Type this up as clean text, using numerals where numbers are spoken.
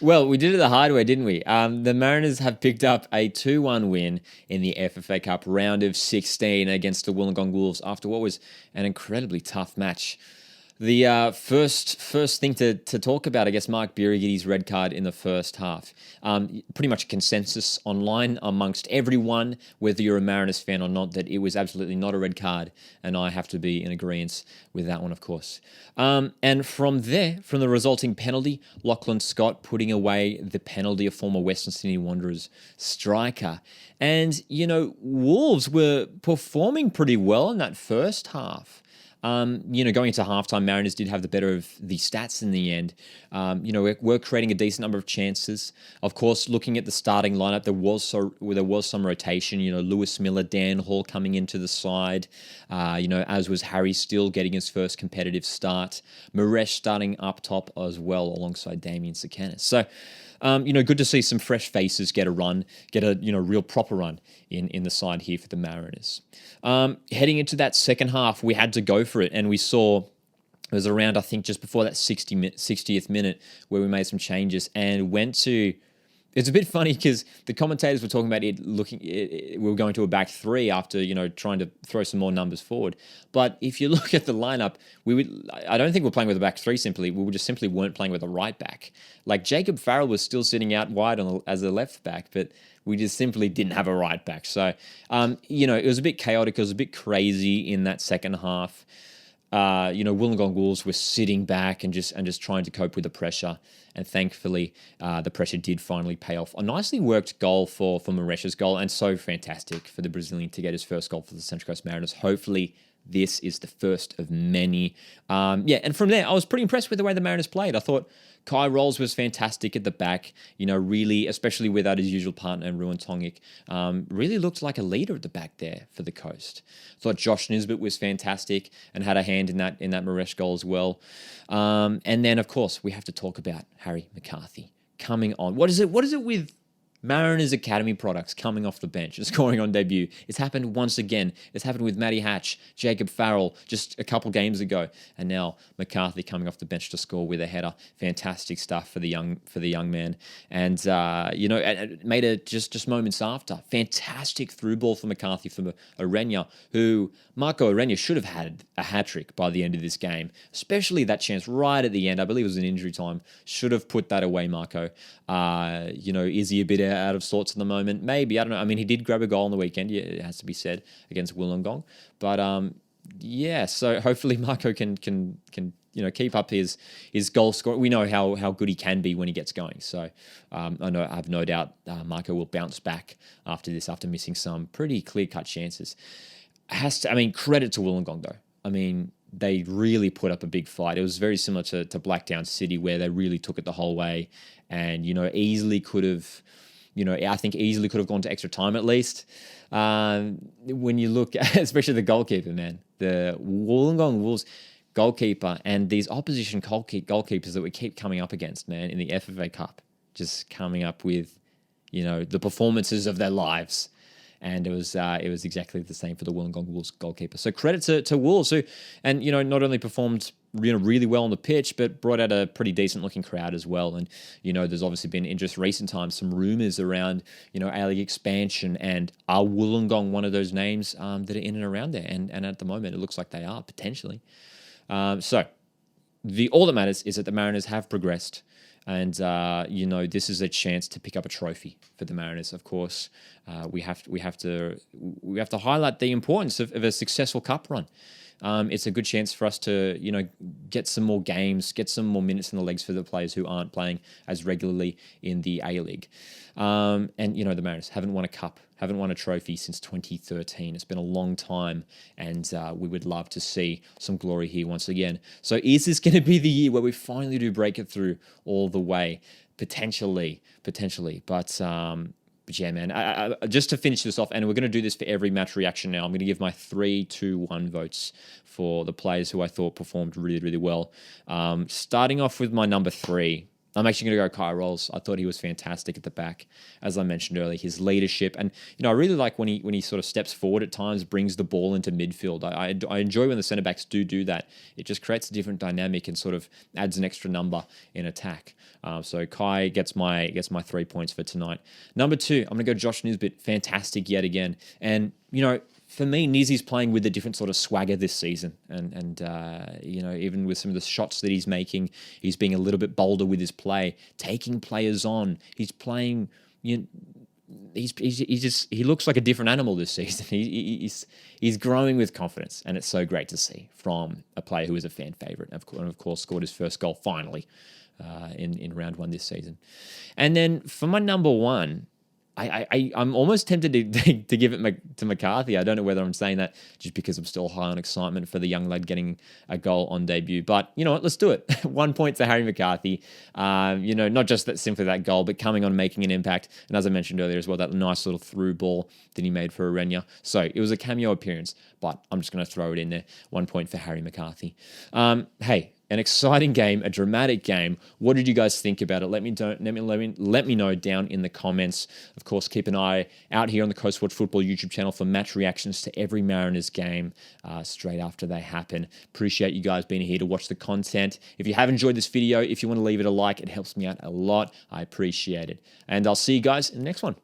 Well, we did it the hard way, didn't we? The Mariners have picked up a 2-1 win in the FFA Cup round of 16 against the Wollongong Wolves after what was an incredibly tough match. The first thing to talk about, I guess, Mark Birigitty's red card in the first half. Pretty much a consensus online amongst everyone, whether you're a Mariners fan or not, that it was absolutely not a red card, and I have to be in agreement with that one, of course. And from there, from the resulting penalty, Lachlan Scott putting away the penalty of former Western Sydney Wanderers striker. And, Wolves were performing pretty well in that first half. Going into halftime, Mariners did have the better of the stats in the end. We're creating a decent number of chances. Of course, looking at the starting lineup, there was some rotation. Lewis Miller, Dan Hall coming into the side. As was Harry Steele getting his first competitive start. Maresh starting up top as well, alongside Damien Sakanis. So, good to see some fresh faces get a real proper run in the side here for the Mariners. Heading into that second half, we had to go for it, and we saw it was around, I think, just before that 60th minute where we made some changes and went to. It's a bit funny because the commentators were talking about we were going to a back three after, trying to throw some more numbers forward. But if you look at the lineup, I don't think we're playing with a back three simply. We just simply weren't playing with a right back. Like Jacob Farrell was still sitting out wide as a left back, but we just simply didn't have a right back. So, it was a bit chaotic. It was a bit crazy in that second half. Wollongong Wolves were sitting back and just trying to cope with the pressure. And thankfully, the pressure did finally pay off. A nicely worked goal for Maresh's goal, and so fantastic for the Brazilian to get his first goal for the Central Coast Mariners. Hopefully, this is the first of many. And from there, I was pretty impressed with the way the Mariners played. I thought Kai Rolls was fantastic at the back, really, especially without his usual partner, Ruan Tongic, really looked like a leader at the back there for the Coast. I thought Josh Nisbet was fantastic and had a hand in that Maresh goal as well. And then, of course, we have to talk about Harry McCarthy coming on. What is it with Mariners Academy products coming off the bench and scoring on debut? It's happened once again. It's happened with Matty Hatch, Jacob Farrell just a couple games ago, and now McCarthy coming off the bench to score with a header. Fantastic stuff for the young man, and it made it just moments after. Fantastic through ball for McCarthy from Orenya, who Marco Orenya should have had a hat trick by the end of this game, especially that chance right at the end. I believe it was an injury time. Should have put that away, Marco. Is he a bit out of sorts at the moment? Maybe, I don't know. I mean, he did grab a goal on the weekend, yeah, it has to be said, against Wollongong. But so hopefully Marco can keep up his goal score. We know how good he can be when he gets going. So I have no doubt Marco will bounce back after this, after missing some pretty clear-cut chances. Credit to Wollongong though. I mean, they really put up a big fight. It was very similar to Blacktown City, where they really took it the whole way, and easily could have. I think easily could have gone to extra time at least. When you look at, especially the goalkeeper, man, the Wollongong Wolves goalkeeper and these opposition goalkeepers that we keep coming up against, man, in the FFA Cup, just coming up with, the performances of their lives. And it was exactly the same for the Wollongong Wolves goalkeeper. So credit to Wolves, who, and not only performed really well on the pitch, but brought out a pretty decent looking crowd as well. And there's obviously been in just recent times some rumours around A-League expansion, and are Wollongong one of those names that are in and around there? And at the moment, it looks like they are potentially. All that matters is that the Mariners have progressed. And this is a chance to pick up a trophy for the Mariners. Of course, we have to highlight the importance of a successful cup run. It's a good chance for us to get some more games, get some more minutes in the legs for the players who aren't playing as regularly in the A-League. And the Mariners haven't won a cup, haven't won a trophy since 2013. It's been a long time, and we would love to see some glory here once again. So is this going to be the year where we finally do break it through all the way? Potentially. But yeah, man, I just to finish this off, and we're going to do this for every match reaction now, I'm going to give my 3-2-1 votes for the players who I thought performed really, really well. Starting off with my number 3. I'm actually going to go Kai Rolls. I thought he was fantastic at the back, as I mentioned earlier. His leadership, and I really like when he sort of steps forward at times, brings the ball into midfield. I enjoy when the centre backs do that. It just creates a different dynamic and sort of adds an extra number in attack. So Kai gets my 3 points for tonight. Number 2, I'm going to go Josh Nisbet. Fantastic yet again, and for me, Nizzy's playing with a different sort of swagger this season, and even with some of the shots that he's making, he's being a little bit bolder with his play, taking players on. He's playing. He looks like a different animal this season. He's growing with confidence, and it's so great to see from a player who is a fan favorite, and of course scored his first goal finally in round 1 this season. And then for my number 1. I'm almost tempted to give it to McCarthy. I don't know whether I'm saying that just because I'm still high on excitement for the young lad getting a goal on debut. But you know what? Let's do it. 1 point to Harry McCarthy. Not just simply that goal, but coming on, making an impact. And as I mentioned earlier as well, that nice little through ball that he made for Arenya. So it was a cameo appearance, but I'm just going to throw it in there. 1 point for Harry McCarthy. Hey. An exciting game, a dramatic game. What did you guys think about it? Let me know down in the comments. Of course, keep an eye out here on the Coast Watch Football YouTube channel for match reactions to every Mariners game straight after they happen. Appreciate you guys being here to watch the content. If you have enjoyed this video, if you want to leave it a like, it helps me out a lot. I appreciate it. And I'll see you guys in the next one.